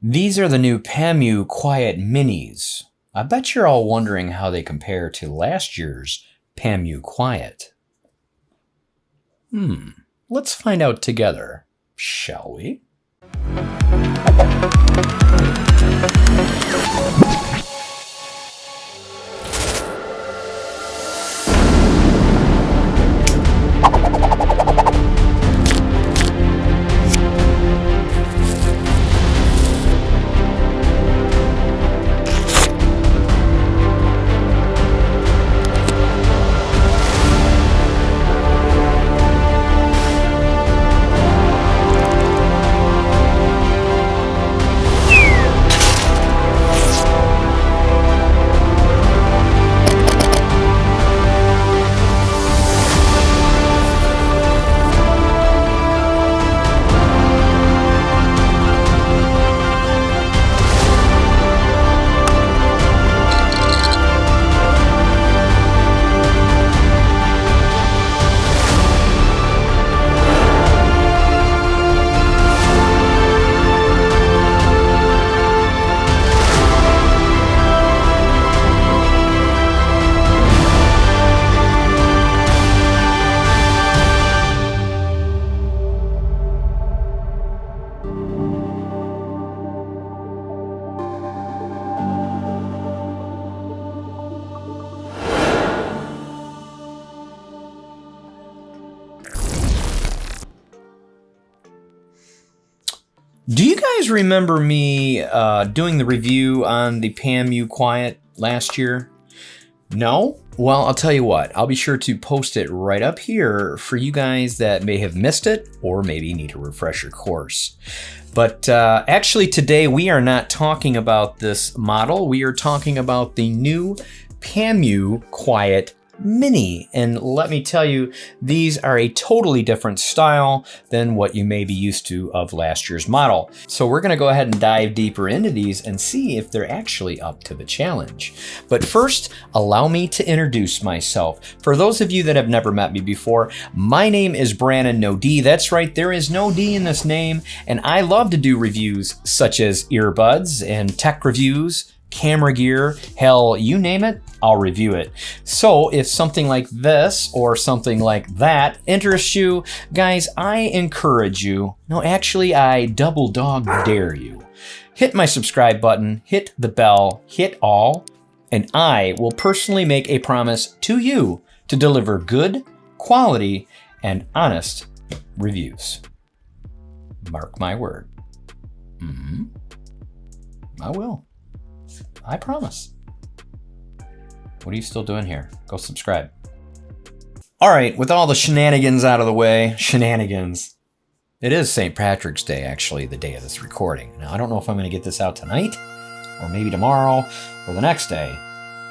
These are the new Pamu Quiet Minis. I bet you're all wondering how they compare to last year's Pamu Quiet. Let's find out together, shall we? Do you guys remember me doing the review on the Pamu Quiet last year? No? Well, I'll tell you what, I'll be sure to post it right up here for you guys that may have missed it or maybe need a refresher course. But actually today we are not talking about this model, we are talking about the new Pamu Quiet Mini. And let me tell you, these are a totally different style than what you may be used to of last year's model. So we're gonna go ahead and dive deeper into these and see if they're actually up to the challenge. But first, allow me to introduce myself. For those of you that have never met me before, my name is Brannon No. That's right, there is no D in this name, and I love to do reviews such as earbuds and tech reviews, camera gear, hell, you name it, I'll review it. So if something like this or something like that interests you, guys, I encourage you, no, actually I double dog dare you. Hit my subscribe button, hit the bell, hit all, and I will personally make a promise to you to deliver good, quality, and honest reviews. Mark my word. I will. I promise. What are you still doing here? Go subscribe. All right, with all the shenanigans out of the way, shenanigans. It is St. Patrick's Day, actually, the day of this recording. Now, I don't know if I'm going to get this out tonight, or maybe tomorrow, or the next day.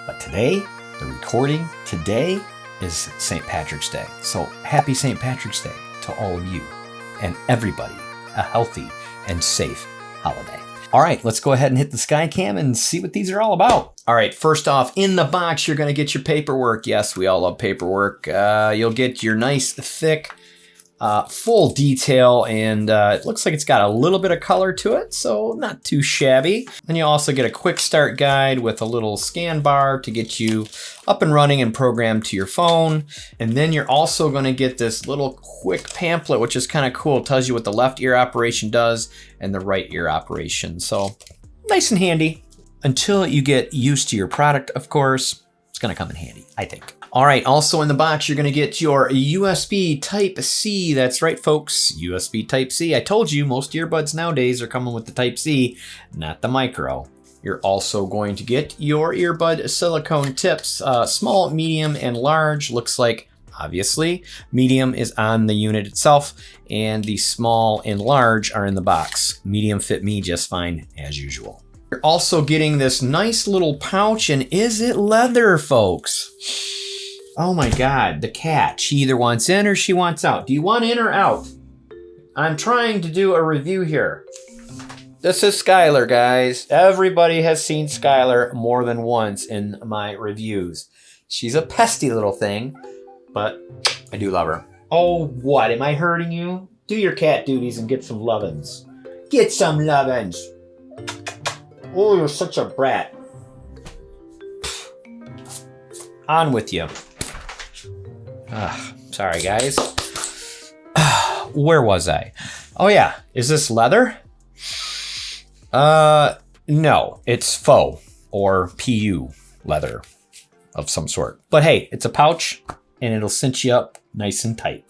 But today, the recording today is St. Patrick's Day. So happy St. Patrick's Day to all of you and everybody. A healthy and safe holiday. All right, let's go ahead and hit the sky cam and see what these are all about. All right, first off, in the box, you're gonna get your paperwork. Yes, we all love paperwork. You'll get your nice, thick, full detail, and it looks like it's got a little bit of color to it, so not too shabby. And you'll also get a quick start guide with a little scan bar to get you up and running and programmed to your phone. And then you're also gonna get this little quick pamphlet, which is kind of cool. It tells you what the left ear operation does and the right ear operation. So nice and handy. Until you get used to your product, of course, it's gonna come in handy, I think. All right, also in the box, you're gonna get your USB Type-C. That's right, folks, USB Type-C. I told you, most earbuds nowadays are coming with the Type-C, not the micro. You're also going to get your earbud silicone tips, small, medium, and large. Looks like, obviously, medium is on the unit itself, and the small and large are in the box. Medium fit me just fine, as usual. You're also getting this nice little pouch, and is it leather, folks? Oh my God, the cat. She either wants in or she wants out. Do you want in or out? I'm trying to do a review here. This is Skylar, guys. Everybody has seen Skylar more than once in my reviews. She's a pesty little thing, but I do love her. Oh, what? Am I hurting you? Do your cat duties and get some lovin's. Get some lovin's. Oh, you're such a brat. On with you. Sorry, guys. Where was I? Oh, yeah. Is this leather? No. It's faux or PU leather of some sort. But hey, it's a pouch and it'll cinch you up nice and tight.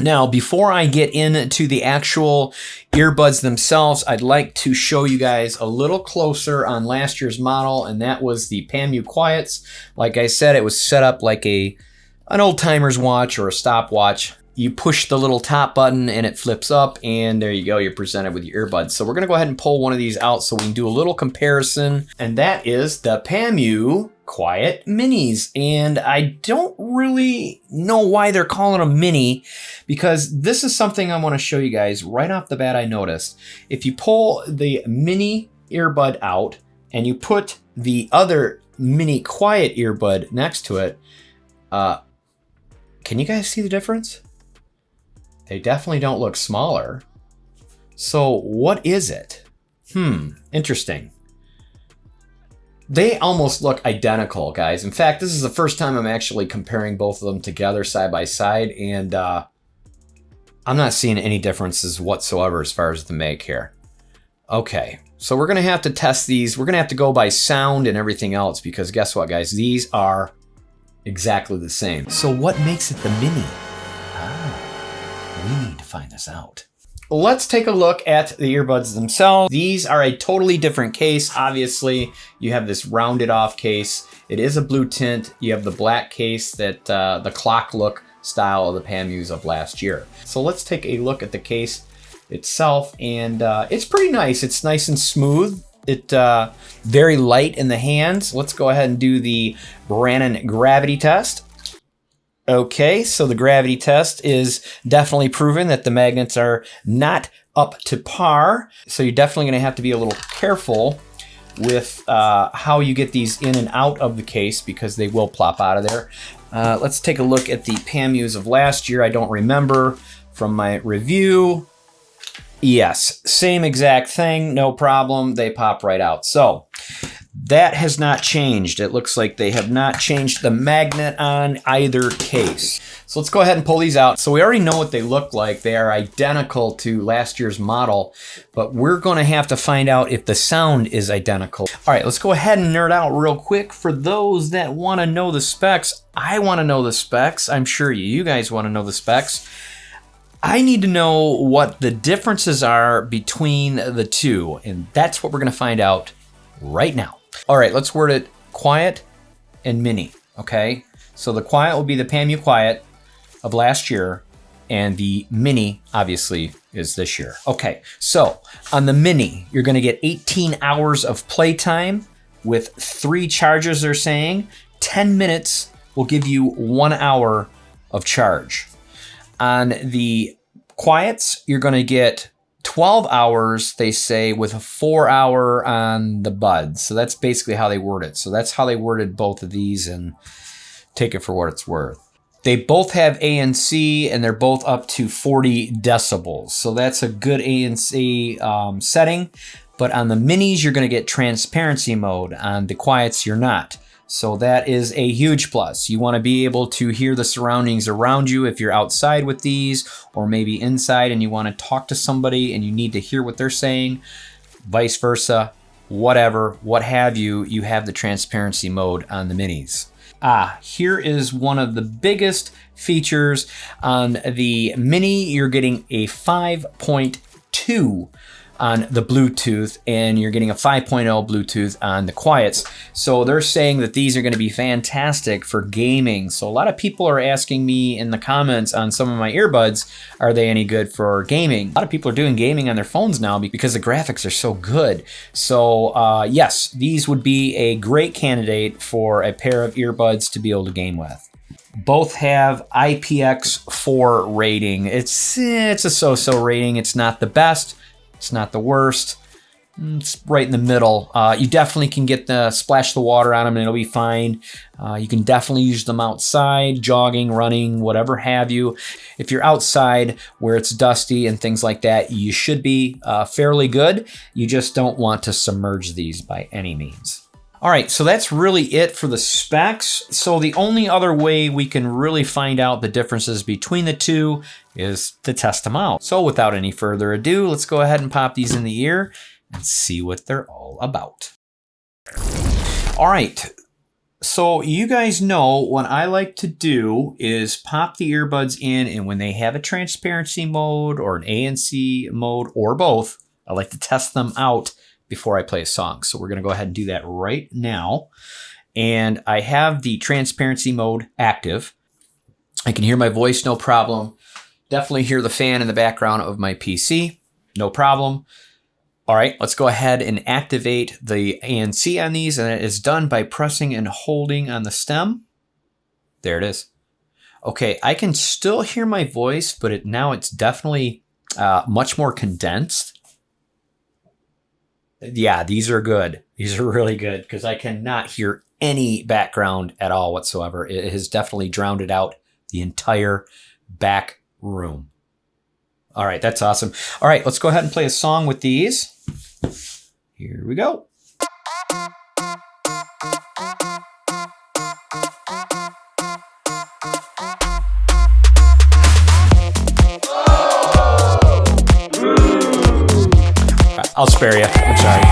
Now, before I get into the actual earbuds themselves, I'd like to show you guys a little closer on last year's model, and that was the Pamu Quiets. Like I said, it was set up like an old timer's watch or a stopwatch. You push the little top button and it flips up, and there you go, you're presented with your earbuds. So we're gonna go ahead and pull one of these out so we can do a little comparison, and that is the Pamu Quiet Minis. And I don't really know why they're calling them mini, because this is something I wanna show you guys right off the bat. I noticed if you pull the mini earbud out and you put the other mini quiet earbud next to it, can you guys see the difference? They definitely don't look smaller. So what is it? Interesting. They almost look identical, guys. In fact, this is the first time I'm actually comparing both of them together side by side, and I'm not seeing any differences whatsoever as far as the make here. Okay, so we're gonna have to test these. We're gonna have to go by sound and everything else, because guess what, guys? These are exactly the same. So what makes it the mini? We need to find this out. Let's take a look at the earbuds themselves. These are a totally different case. Obviously, you have this rounded off case. It is a blue tint. You have the black case that the clock look style of the Pamus of last year. So let's take a look at the case itself, and it's pretty nice. It's nice and smooth. It very light in the hands. Let's go ahead and do the Brannon gravity test. Okay, so the gravity test is definitely proven that the magnets are not up to par. So you're definitely gonna have to be a little careful with how you get these in and out of the case, because they will plop out of there. Let's take a look at the Pamus of last year. I don't remember from my review. Yes, same exact thing, no problem. They pop right out. So that has not changed. It looks like they have not changed the magnet on either case. So let's go ahead and pull these out. So we already know what they look like. They are identical to last year's model, but we're gonna have to find out if the sound is identical. All right, let's go ahead and nerd out real quick. For those that wanna know the specs, I wanna know the specs. I'm sure you guys wanna know the specs. I need to know what the differences are between the two, and that's what we're gonna find out right now. All right, let's word it quiet and mini, okay? So the quiet will be the Pamu Quiet of last year, and the mini, obviously, is this year. Okay, so on the mini, you're gonna get 18 hours of playtime with 3 charges, they're saying. 10 minutes will give you 1 hour of charge. On the quiets, you're gonna get 12 hours, they say, with a 4-hour on the buds. So that's basically how they word it. So that's how they worded both of these, and take it for what it's worth. They both have ANC, and they're both up to 40 decibels. So that's a good ANC setting. But on the minis, you're gonna get transparency mode. On the quiets, you're not. So that is a huge plus. You want to be able to hear the surroundings around you if you're outside with these, or maybe inside and you want to talk to somebody and you need to hear what they're saying, vice versa, whatever, what have you, you have the transparency mode on the minis. Here is one of the biggest features on the mini. You're getting a 5.2 on the Bluetooth, and you're getting a 5.0 Bluetooth on the quiets. So they're saying that these are going to be fantastic for gaming. So a lot of people are asking me in the comments on some of my earbuds, are they any good for gaming? A lot of people are doing gaming on their phones now because the graphics are so good. So yes, these would be a great candidate for a pair of earbuds to be able to game with. Both have IPX4 rating. It's a so-so rating. It's not the best. It's not the worst. It's right in the middle. You definitely can splash the water on them and it'll be fine. You can definitely use them outside, jogging, running, whatever have you. If you're outside where it's dusty and things like that, you should be fairly good. You just don't want to submerge these by any means. All right, so that's really it for the specs. So the only other way we can really find out the differences between the two is to test them out. So without any further ado, let's go ahead and pop these in the ear and see what they're all about. All right, so you guys know what I like to do is pop the earbuds in, and when they have a transparency mode or an ANC mode or both, I like to test them out before I play a song. So we're gonna go ahead and do that right now. And I have the transparency mode active. I can hear my voice, no problem. Definitely hear the fan in the background of my PC, no problem. All right, let's go ahead and activate the ANC on these, and it is done by pressing and holding on the stem. There it is. Okay, I can still hear my voice, but now it's definitely much more condensed. Yeah, these are good. These are really good because I cannot hear any background at all whatsoever. It has definitely drowned out the entire back room. All right, that's awesome. All right, let's go ahead and play a song with these. Here we go. I'll spare you. I'm sorry.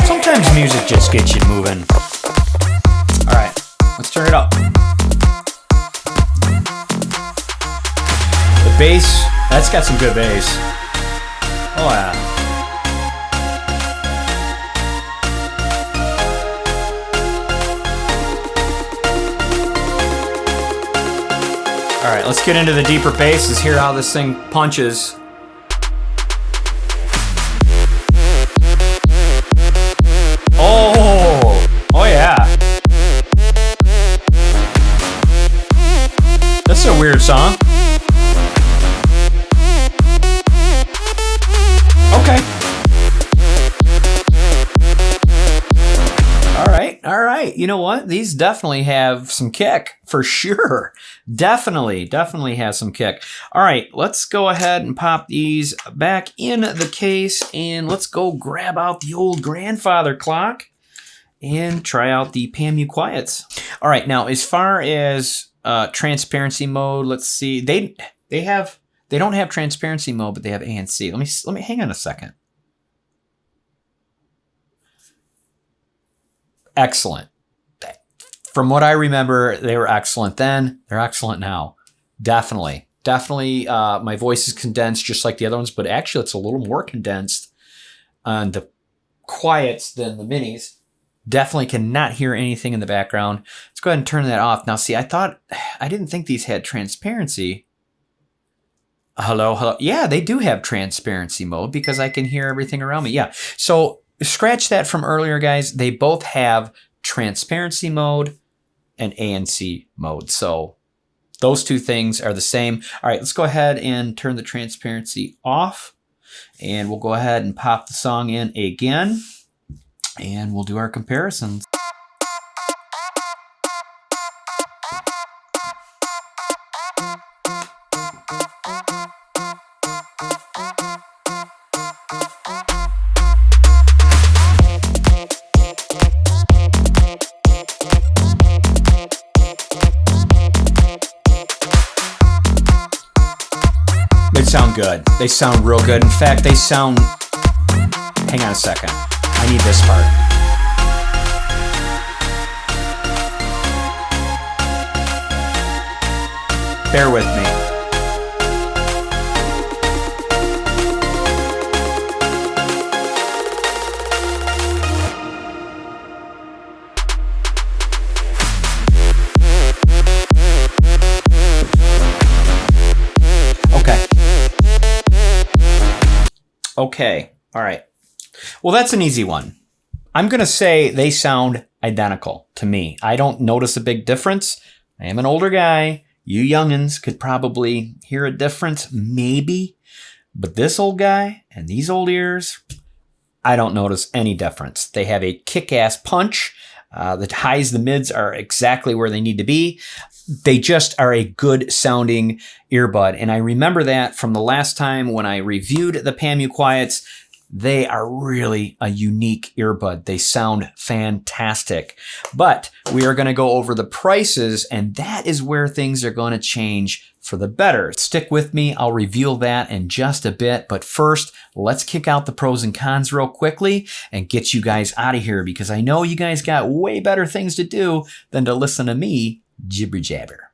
Sometimes music just gets you moving. All right, let's turn it up. The bass, that's got some good bass. Oh yeah. All right, let's get into the deeper basses, hear how this thing punches. Oh yeah. That's a weird song. Okay. All right. You know what? These definitely have some kick for sure. Definitely have some kick. All right, let's go ahead and pop these back in the case and let's go grab out the old grandfather clock and try out the Pamu quiets. All right, now as far as transparency mode, let's see. They don't have transparency mode, but they have ANC. Let me hang on a second. Excellent. From what I remember, they were excellent then. They're excellent now. Definitely. My voice is condensed just like the other ones, but actually it's a little more condensed on the quiets than the minis. Definitely cannot hear anything in the background. Let's go ahead and turn that off. Now, see, I didn't think these had transparency. Hello. Yeah, they do have transparency mode because I can hear everything around me. Yeah. So scratch that from earlier, guys. They both have transparency mode and ANC mode. So those two things are the same. All right, let's go ahead and turn the transparency off. And we'll go ahead and pop the song in again. And we'll do our comparisons. They sound good. They sound real good. In fact, they sound... Hang on a second. I need this part. Bear with me. Okay. All right. Well, that's an easy one. I'm going to say they sound identical to me. I don't notice a big difference. I am an older guy. You youngins could probably hear a difference, maybe. But this old guy and these old ears, I don't notice any difference. They have a kick-ass punch. The highs, the mids are exactly where they need to be. They just are a good sounding earbud. And I remember that from the last time when I reviewed the Pamu Quiets. They are really a unique earbud. They sound fantastic. But we are going to go over the prices, and that is where things are going to change for the better. Stick with me. I'll reveal that in just a bit. But first, let's kick out the pros and cons real quickly and get you guys out of here, because I know you guys got way better things to do than to listen to me jibber jabber.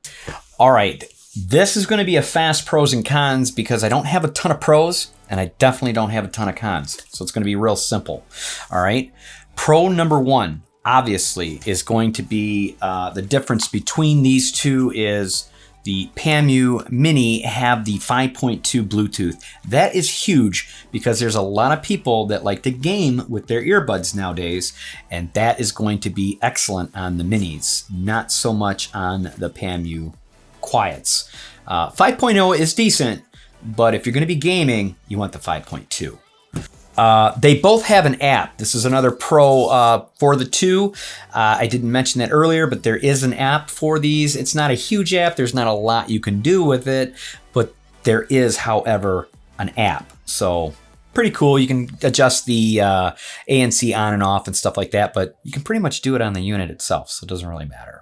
All right. This is going to be a fast pros and cons because I don't have a ton of pros and I definitely don't have a ton of cons. So it's going to be real simple. All right. Pro number one, obviously, is going to be the difference between these two is the Pamu Mini have the 5.2 Bluetooth. That is huge because there's a lot of people that like to game with their earbuds nowadays, and that is going to be excellent on the Minis, not so much on the Pamu Quiets. 5.0 is decent, but if you're going to be gaming, you want the 5.2. They both have an app. This is another pro for the two. I didn't mention that earlier, but there is an app for these. It's not a huge app. There's not a lot you can do with it, but there is, however, an app. So pretty cool. You can adjust the ANC on and off and stuff like that, but you can pretty much do it on the unit itself, so it doesn't really matter.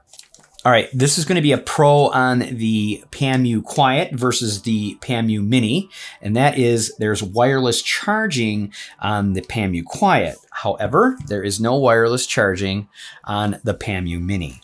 All right, this is going to be a pro on the Pamu Quiet versus the Pamu Mini, and that is there's wireless charging on the Pamu Quiet. However, there is no wireless charging on the Pamu Mini.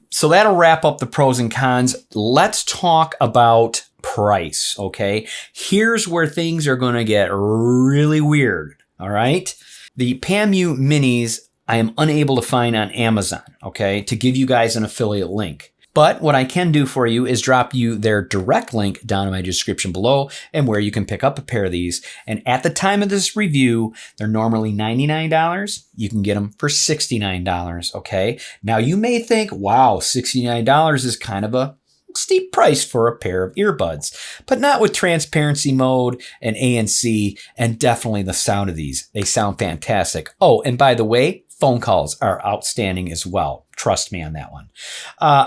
So that'll wrap up the pros and cons. Let's talk about price, okay? Here's where things are going to get really weird, all right? The Pamu Minis I am unable to find on Amazon, okay, to give you guys an affiliate link. But what I can do for you is drop you their direct link down in my description below and where you can pick up a pair of these. And at the time of this review, they're normally $99. You can get them for $69, okay? Now you may think, wow, $69 is kind of a steep price for a pair of earbuds, but not with transparency mode and ANC and definitely the sound of these. They sound fantastic. Oh, and by the way, phone calls are outstanding as well. Trust me on that one.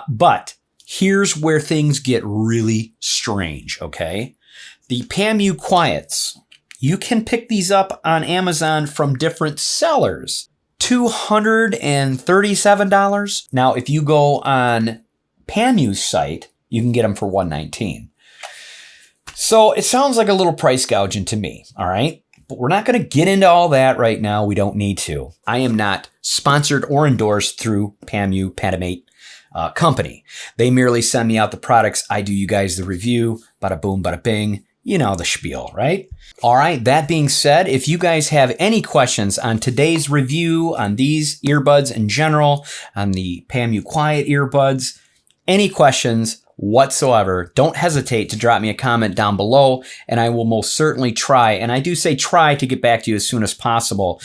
But here's where things get really strange, okay? The Pamu Quiets, you can pick these up on Amazon from different sellers. $237. Now, if you go on Pamu's site, you can get them for $119. So it sounds like a little price gouging to me, all right? But we're not going to get into all that right now. We don't need to. I am not sponsored or endorsed through Pamu Panamate company. They merely send me out the products. I do you guys the review. Bada boom, bada bing. You know the spiel, right? All right. That being said, if you guys have any questions on today's review, on these earbuds in general, on the Pamu Quiet earbuds, any questions whatsoever, don't hesitate to drop me a comment down below and I will most certainly try. And I do say try to get back to you as soon as possible.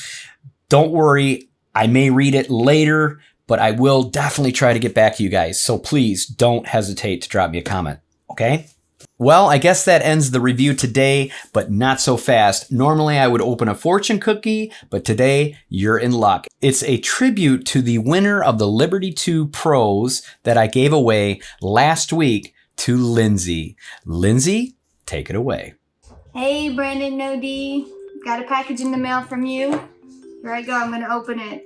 Don't worry. I may read it later, but I will definitely try to get back to you guys. So please don't hesitate to drop me a comment. Okay? Well, I guess that ends the review today, but not so fast. Normally I would open a fortune cookie, but today you're in luck. It's a tribute to the winner of the Liberty 2 Pros that I gave away last week to Lindsay. Lindsay, take it away. Hey, Brannon No. Got a package in the mail from you. Here I go, I'm gonna open it.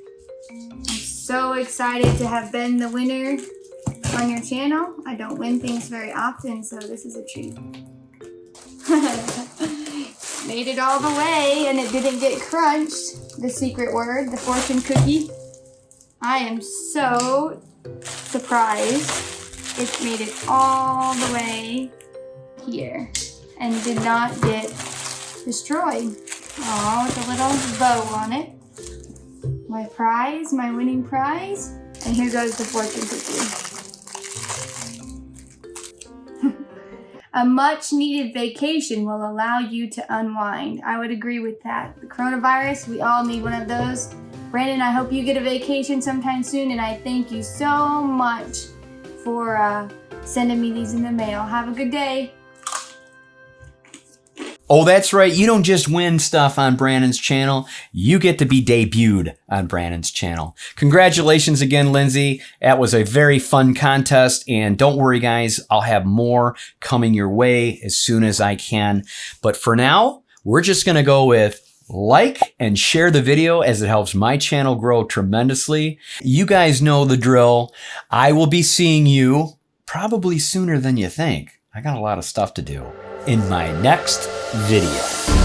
I'm so excited to have been the winner on your channel. I don't win things very often, so this is a treat. Made it all the way and it didn't get crunched. The secret word, the fortune cookie. I am so surprised it made it all the way here and did not get destroyed. Oh, with a little bow on it. My prize, my winning prize. And here goes the fortune cookie. A much needed vacation will allow you to unwind. I would agree with that. The coronavirus, we all need one of those. Brannon, I hope you get a vacation sometime soon, and I thank you so much for sending me these in the mail. Have a good day. Oh, that's right. You don't just win stuff on Brannon's channel. You get to be debuted on Brannon's channel. Congratulations again, Lindsay. That was a very fun contest. And don't worry, guys. I'll have more coming your way as soon as I can. But for now, we're just going to go with like and share the video as it helps my channel grow tremendously. You guys know the drill. I will be seeing you probably sooner than you think. I got a lot of stuff to do in my next video.